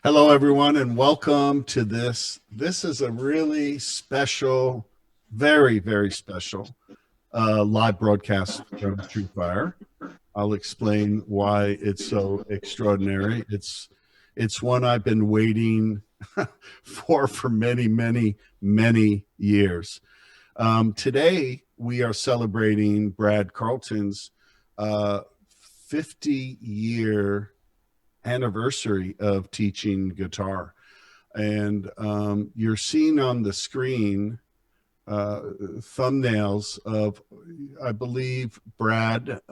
Hello, everyone, and welcome to this. This is a really special, very, very special live broadcast from TrueFire. I'll explain why it's so extraordinary. It's one I've been waiting for many, many, many years. Today we are celebrating Brad Carlton's 50-year anniversary of teaching guitar. And you're seeing on the screen thumbnails of, I believe, Brad.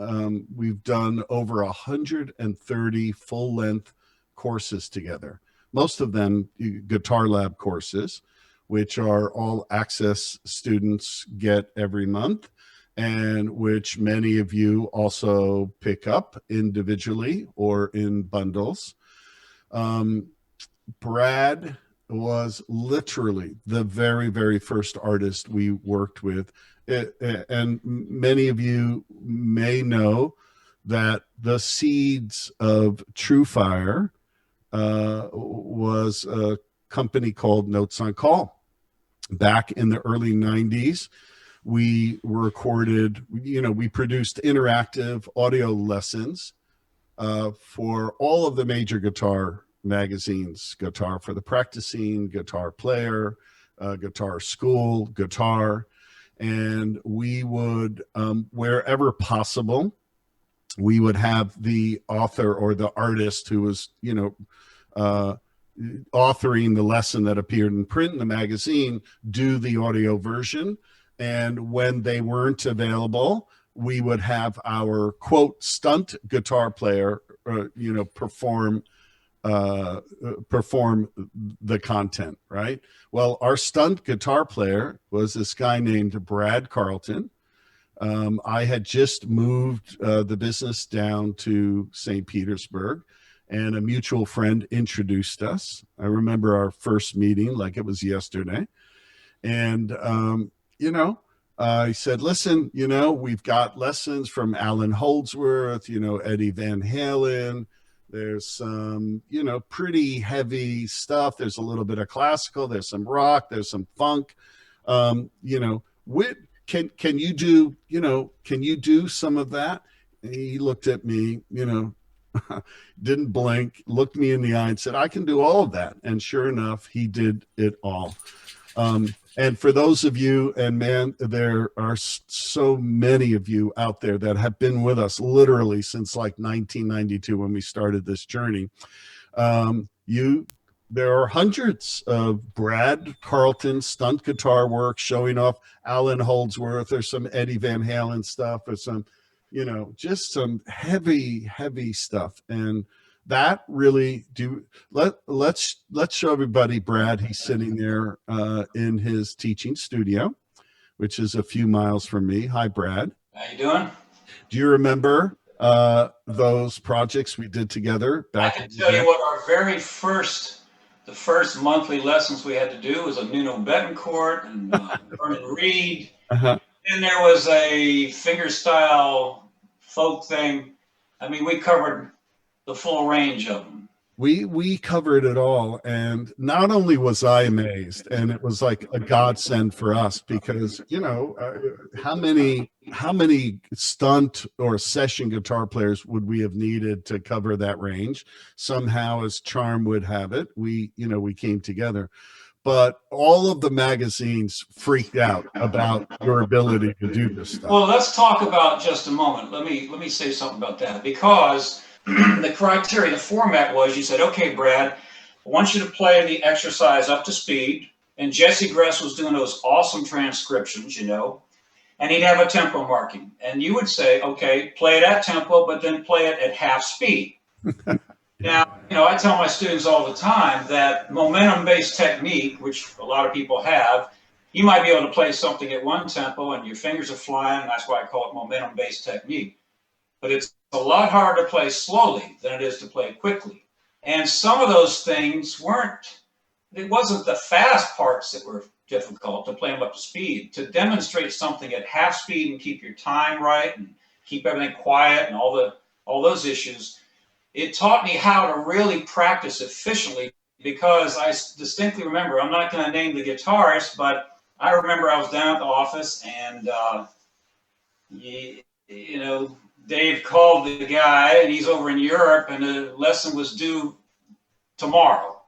We've done over 130 full-length courses together, most of them Guitar Lab courses, which are all access students get every month, and which many of you also pick up individually or in bundles. Um, Brad was literally the very, very first artist we worked with. And many of you may know that the seeds of TrueFire was a company called Notes on Call. Back in the early 90s, we recorded, we produced interactive audio lessons for all of the major guitar magazines: Guitar for the Practicing, Guitar Player, Guitar School, Guitar. And we would, wherever possible, we would have the author or the artist who was, authoring the lesson that appeared in print in the magazine do the audio version. And when they weren't available, we would have our quote stunt guitar player, perform the content, right? Well, our stunt guitar player was this guy named Brad Carlton. I had just moved the business down to St. Petersburg, and a mutual friend introduced us. I remember our first meeting like it was yesterday. And, I said, listen, we've got lessons from Alan Holdsworth, Eddie Van Halen. There's some, pretty heavy stuff. There's a little bit of classical. There's some rock. There's some funk. Can you do some of that? And he looked at me, didn't blink, looked me in the eye and said, I can do all of that. And sure enough, he did it all. And for those of you, and man, there are so many of you out there that have been with us literally since like 1992 when we started this journey. There are hundreds of Brad Carlton stunt guitar work showing off Alan Holdsworth, or some Eddie Van Halen stuff, or some, just some heavy, heavy stuff. And that really let's show everybody Brad. He's sitting there in his teaching studio, which is a few miles from me. Hi, Brad. How you doing? Do you remember those projects we did together back? I can tell you what the first monthly lessons we had to do was a Nuno Betancourt and Vernon Reed. Uh-huh. And there was a fingerstyle folk thing. I mean, we covered the full range of them. We covered it all, and not only was I amazed, and it was like a godsend for us, because how many stunt or session guitar players would we have needed to cover that range? Somehow, as charm would have it, we came together. But all of the magazines freaked out about your ability to do this stuff. Well, let's talk about just a moment. Let me say something about that, because the criteria, the format was, you said, okay, Brad, I want you to play the exercise up to speed. And Jesse Gress was doing those awesome transcriptions, and he'd have a tempo marking. And you would say, okay, play it at tempo, but then play it at half speed. Now, I tell my students all the time that momentum-based technique, which a lot of people have, you might be able to play something at one tempo and your fingers are flying. And that's why I call it momentum-based technique. But it's a lot harder to play slowly than it is to play quickly. And some of those things it wasn't the fast parts that were difficult, to play them up to speed. To demonstrate something at half speed and keep your time right and keep everything quiet and all those issues, it taught me how to really practice efficiently because I distinctly remember, I'm not going to name the guitarist, but I remember I was down at the office and, you know, Dave called the guy and he's over in Europe and the lesson was due tomorrow.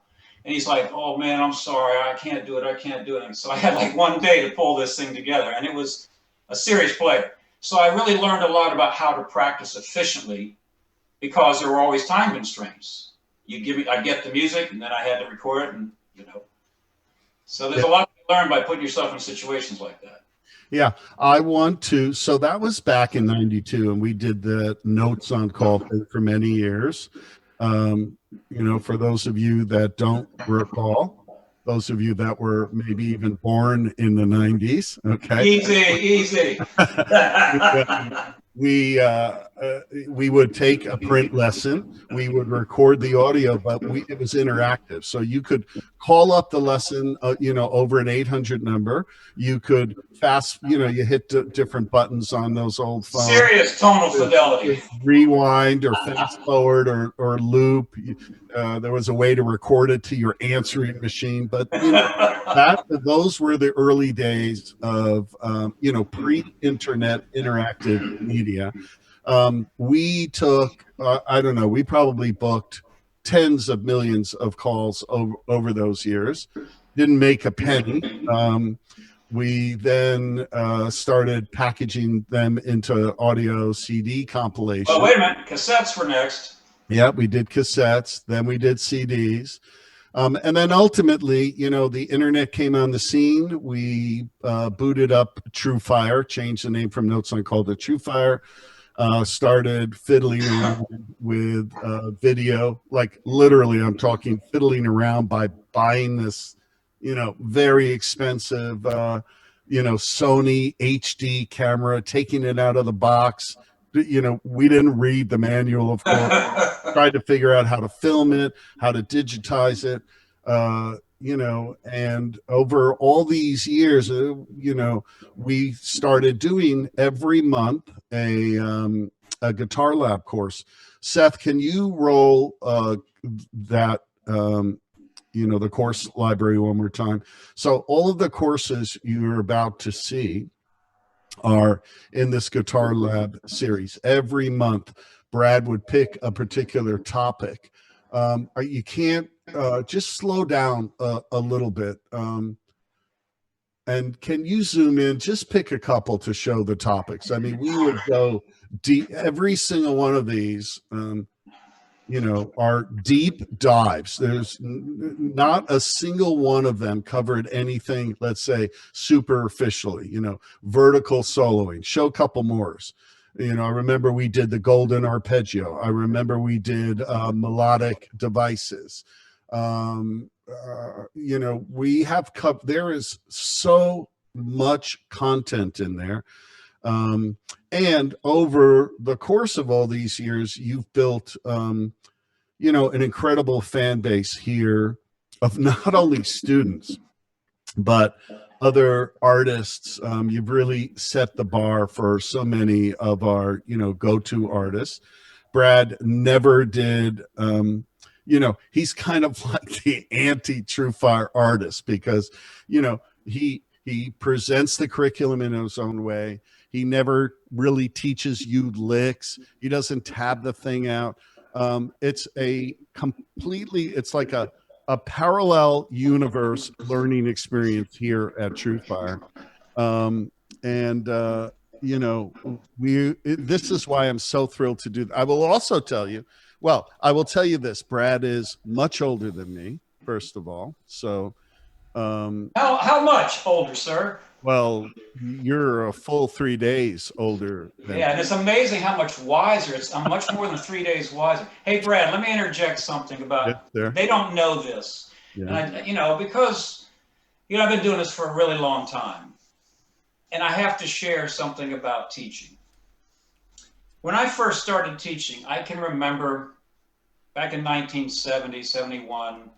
And he's like, oh man, I'm sorry, I can't do it, I can't do it. And so I had like one day to pull this thing together, and it was a serious player. So I really learned a lot about how to practice efficiently because there were always time constraints. I get the music, and then I had to record it, and you know. So there's a lot to learn by putting yourself in situations like that. Yeah, so that was back in 92, and we did the notes on call for many years. You know, for those of you that don't recall, those of you that were maybe even born in the 90s, okay. Easy. We would take a print lesson, we would record the audio, but it was interactive, so you could call up the lesson, you know, over an 800 number. You could you hit different buttons on those old phones. Serious tonal fidelity. Rewind or fast forward or loop. There was a way to record it to your answering machine, but you know, those were the early days of you know, pre-internet interactive media. We took I don't know, we probably booked tens of millions of calls over those years. Didn't make a penny. We then started packaging them into audio CD compilations. Oh, wait a minute. Cassettes were next. Yeah, we did cassettes. Then we did CDs. And then ultimately, you know, the internet came on the scene. We booted up TrueFire, changed the name from Notes on Call to TrueFire. Started fiddling around with video. Like literally, I'm talking fiddling around by buying this, you know, very expensive, you know, Sony HD camera, taking it out of the box. You know, we didn't read the manual, of course. Tried to figure out how to film it, how to digitize it, you know, and over all these years, you know, we started doing every month a Guitar Lab course. Seth, can you roll that you know, the course library one more time? So all of the courses you're about to see are in this Guitar Lab series. Every month, Brad would pick a particular topic. You can't just slow down a little bit. And can you zoom in? Just pick a couple to show the topics. I mean, we would go deep. Every single one of these, you know, are deep dives. There's not a single one of them covered anything, let's say, superficially, you know, vertical soloing. Show a couple more. You know, I remember we did the golden arpeggio. I remember we did melodic devices. You know, we have there is so much content in there. And over the course of all these years, you've built, you know, an incredible fan base here of not only students, but other artists. You've really set the bar for so many of our, you know, go-to artists. Brad never did, you know, he's kind of like the anti-TrueFire artist because, you know, he presents the curriculum in his own way. He never really teaches you licks. He doesn't tab the thing out. It's like a parallel universe learning experience here at TrueFire. You know, this is why I'm so thrilled to do that. I will also tell you, I will tell you this, Brad is much older than me, first of all. So, how much older, sir? Well, you're a full 3 days older than and it's amazing how much wiser. I'm much more than 3 days wiser. Hey, Brad, let me interject something about, they don't know this. Yeah. And you know, because, you know, I've been doing this for a really long time. And I have to share something about teaching. When I first started teaching, I can remember back in 1970, 71,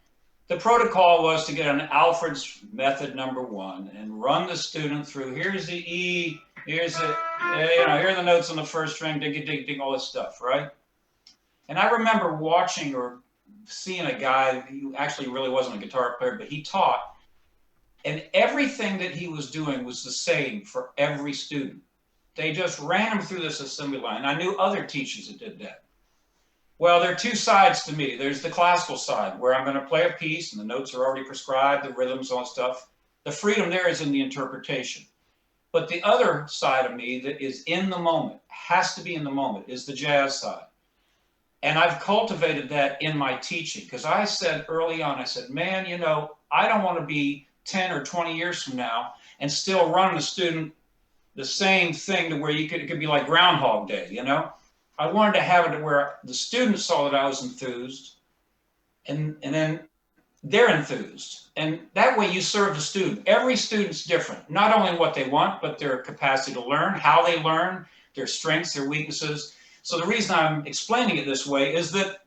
the protocol was to get an Alfred's method #1 and run the student through. Here's the E, here's the, you know, here are the notes on the first string, dig, dig, dig, all this stuff, right? And I remember watching or seeing a guy who actually really wasn't a guitar player, but he taught, and everything that he was doing was the same for every student. They just ran him through this assembly line. I knew other teachers that did that. Well, there are two sides to me. There's the classical side where I'm going to play a piece and the notes are already prescribed, the rhythms, all that stuff. The freedom there is in the interpretation. But the other side of me that is in the moment, has to be in the moment, is the jazz side. And I've cultivated that in my teaching because I said early on, I said, man, you know, I don't want to be 10 or 20 years from now and still running a student the same thing to where it could be like Groundhog Day, you know? I wanted to have it to where the students saw that I was enthused and then they're enthused. And that way you serve the student. Every student's different, not only what they want, but their capacity to learn, how they learn, their strengths, their weaknesses. So the reason I'm explaining it this way is that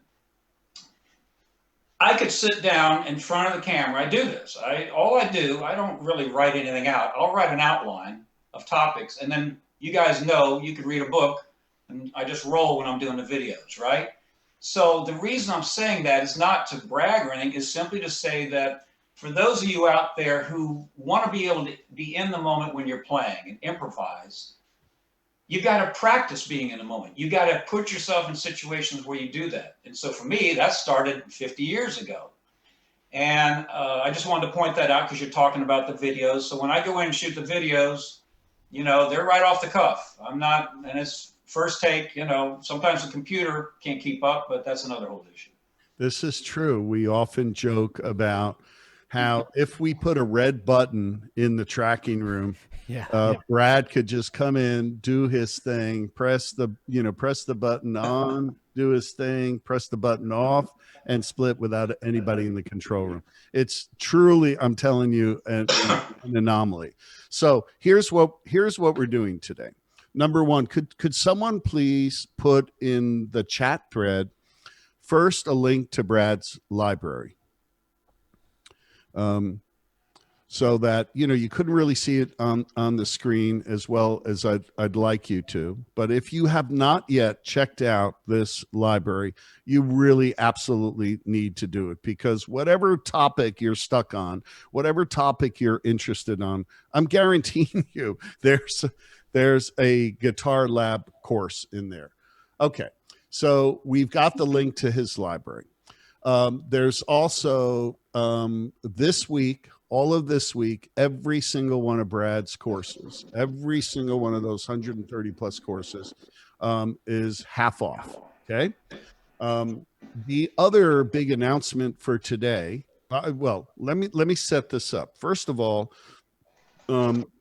I could sit down in front of the camera. I do this. All I do, I don't really write anything out. I'll write an outline of topics, and then you guys know you could read a book, and I just roll when I'm doing the videos, right? So the reason I'm saying that is not to brag or anything, is simply to say that for those of you out there who want to be able to be in the moment when you're playing and improvise, you got to practice being in the moment. You got to put yourself in situations where you do that. And so for me, that started 50 years ago. And I just wanted to point that out because you're talking about the videos. So when I go in and shoot the videos, you know, they're right off the cuff. I'm not, and it's first take, you know, sometimes the computer can't keep up, but that's another whole issue. This is true. We often joke about how if we put a red button in the tracking room, Brad could just come in, do his thing, press the button on, do his thing, press the button off, and split without anybody in the control room. It's truly, I'm telling you, an anomaly. So here's what we're doing today. Number one, could someone please put in the chat thread first a link to Brad's library? So that, you know, you couldn't really see it on the screen as well as I'd like you to. But if you have not yet checked out this library, you really absolutely need to do it, because whatever topic you're stuck on, whatever topic you're interested on, I'm guaranteeing you there's a Guitar Lab course in there. Okay, so we've got the link to his library. There's also this week, all of this week, every single one of Brad's courses, every single one of those 130 plus courses is half off. Okay. The other big announcement for today, well, let me set this up. First of all,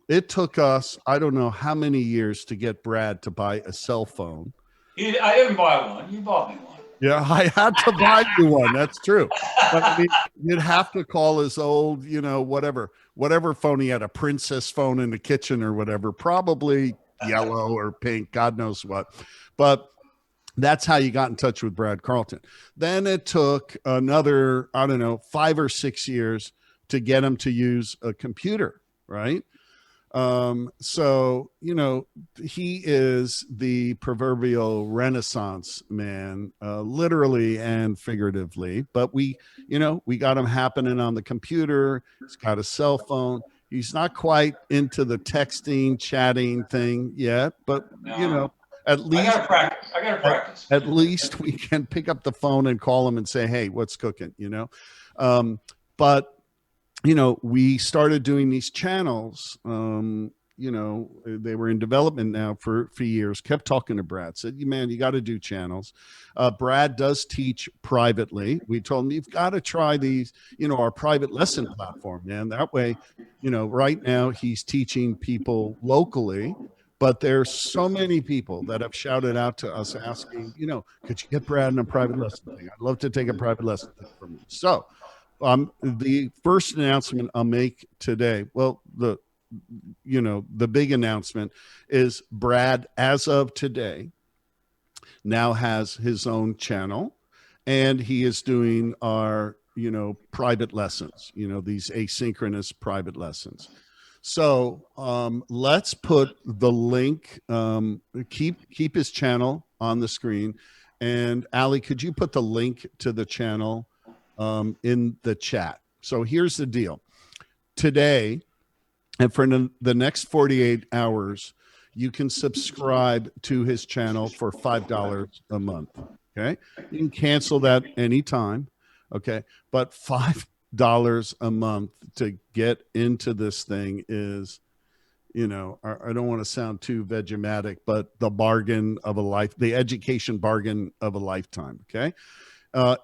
it took us, I don't know how many years to get Brad to buy a cell phone. I didn't buy one. You bought me one. Yeah, I had to buy you one. That's true. But I mean, you'd have to call his old, you know, whatever phone he had, a princess phone in the kitchen or whatever, probably yellow or pink, God knows what. But that's how you got in touch with Brad Carlton. Then it took another, I don't know, 5 or 6 years to get him to use a computer, right? So, you know, he is the proverbial Renaissance man, literally and figuratively, but we got him happening on the computer. He's got a cell phone. He's not quite into the texting, chatting thing yet, but you know, at least I gotta practice. At least we can pick up the phone and call him and say, hey, what's cooking, you know? But you know, we started doing these channels. You know, they were in development now for years. Kept talking to Brad. Said, man, you got to do channels. Brad does teach privately. We told him, you've got to try these, you know, our private lesson platform, man. That way, you know, right now he's teaching people locally. But there's so many people that have shouted out to us asking, you know, could you get Brad in a private lesson thing? I'd love to take a private lesson from you. So the first announcement I'll make today, well, the big announcement is Brad, as of today, now has his own channel, and he is doing our, you know, private lessons, you know, these asynchronous private lessons. So let's put the link, keep his channel on the screen. And Ali, could you put the link to the channel in the chat? So here's the deal. Today, and for the next 48 hours, you can subscribe to his channel for $5 a month. Okay. You can cancel that anytime. Okay. But $5 a month to get into this thing is, you know, I don't want to sound too Vegematic, but the bargain of a life, the education bargain of a lifetime. Okay.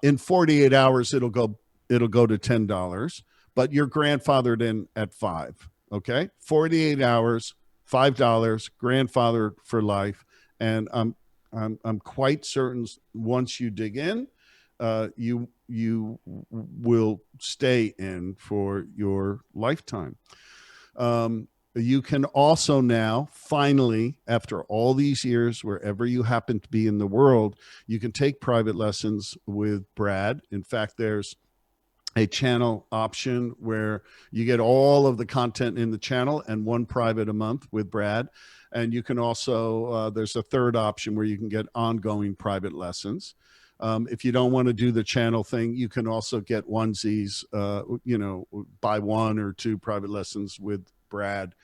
In 48 hours, it'll go to $10, but you're grandfathered in at $5. Okay. 48 hours, $5, grandfathered for life. And I'm quite certain once you dig in, you will stay in for your lifetime. You can also now, finally, after all these years, wherever you happen to be in the world, you can take private lessons with Brad. In fact, there's a channel option where you get all of the content in the channel and one private a month with Brad. And you can also, there's a third option where you can get ongoing private lessons. If you don't want to do the channel thing, you can also get onesies, you know, buy 1 or 2 private lessons with Brad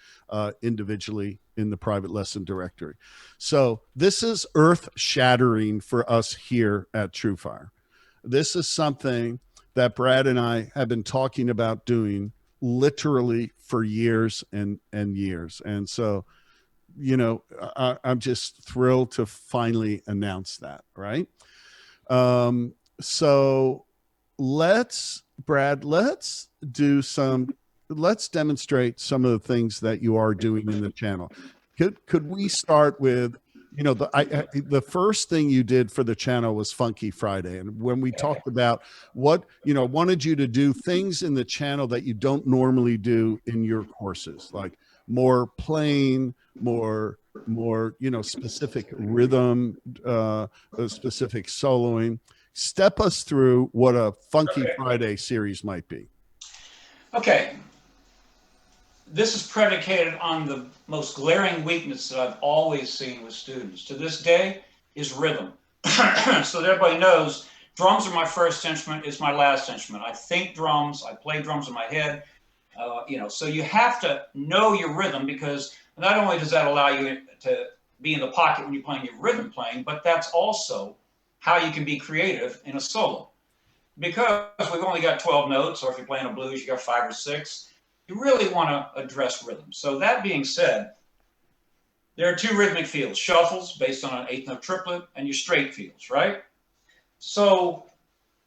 individually in the private lesson directory. So this is earth shattering for us here at TrueFire. This is something that Brad and I have been talking about doing literally for years and years. And so, you know, I'm just thrilled to finally announce that, right? So Brad, let's demonstrate some of the things that you are doing in the channel. Could we start with, you know, the first thing you did for the channel was Funky Friday. And when we talked about what, you know, wanted you to do things in the channel that you don't normally do in your courses, like more playing, more, you know, specific rhythm, specific soloing. Step us through what a Funky Friday series might be. Okay. This is predicated on the most glaring weakness that I've always seen with students to this day is rhythm. So that everybody knows, drums are my first instrument, it's my last instrument. I think drums, I play drums in my head, you know, so you have to know your rhythm, because not only does that allow you to be in the pocket when you're playing your rhythm playing, but that's also how you can be creative in a solo. Because we've only got 12 notes, or if you're playing a blues, you got 5 or 6. You really want to address rhythm. So that being said, there are 2 rhythmic fields: shuffles based on an 8th note triplet, and your straight fields, right? So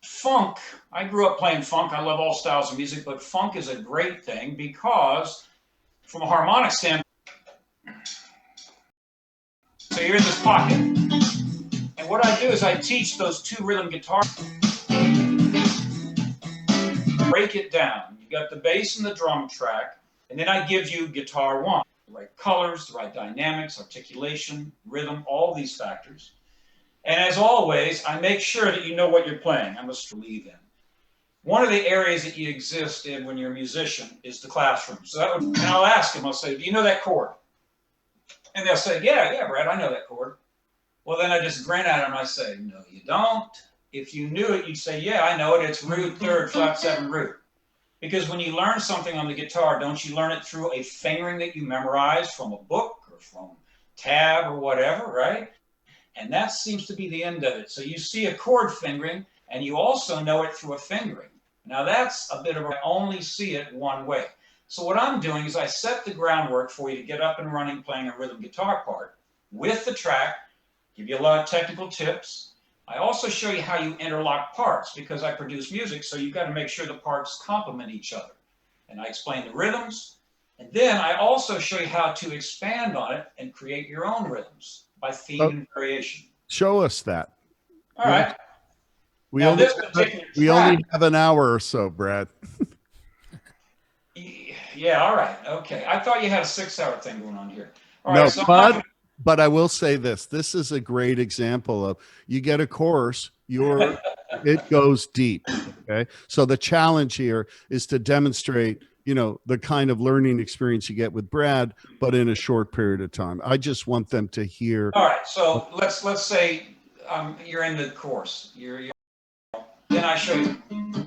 funk, I grew up playing funk. I love all styles of music, but funk is a great thing because from a harmonic standpoint, so you're in this pocket. And what I do is I teach those 2 rhythm guitars, break it down. You got the bass and the drum track, and then I give you guitar 1, the right colors, the right dynamics, articulation, rhythm, all these factors. And as always, I make sure that you know what you're playing. I must believe in. One of the areas that you exist in when you're a musician is the classroom. So that would, and I'll ask them, I'll say, do you know that chord? And they'll say, yeah, Brad, I know that chord. Well, then I just grin at them. I say, no, you don't. If you knew it, you'd say, yeah, I know it. It's root, 3rd, flat 7 root. Because when you learn something on the guitar, don't you learn it through a fingering that you memorize from a book or from tab or whatever, right? And that seems to be the end of it. So you see a chord fingering, and you also know it through a fingering. Now that's a bit of I only see it one way. So what I'm doing is I set the groundwork for you to get up and running playing a rhythm guitar part with the track, give you a lot of technical tips. I also show you how you interlock parts, because I produce music, so you've got to make sure the parts complement each other. And I explain the rhythms, and then I also show you how to expand on it and create your own rhythms by theme and variation. Show us that. All right. We only have an hour or so, Brad. Yeah, all right. Okay. I thought you had a 6-hour thing going on here. All no, right, so but I will say this. This is a great example of, you get a course, it goes deep. Okay. So the challenge here is to demonstrate, you know, the kind of learning experience you get with Brad, but in a short period of time. I just want them to hear. All right. So let's say you're in the course. Then I show you.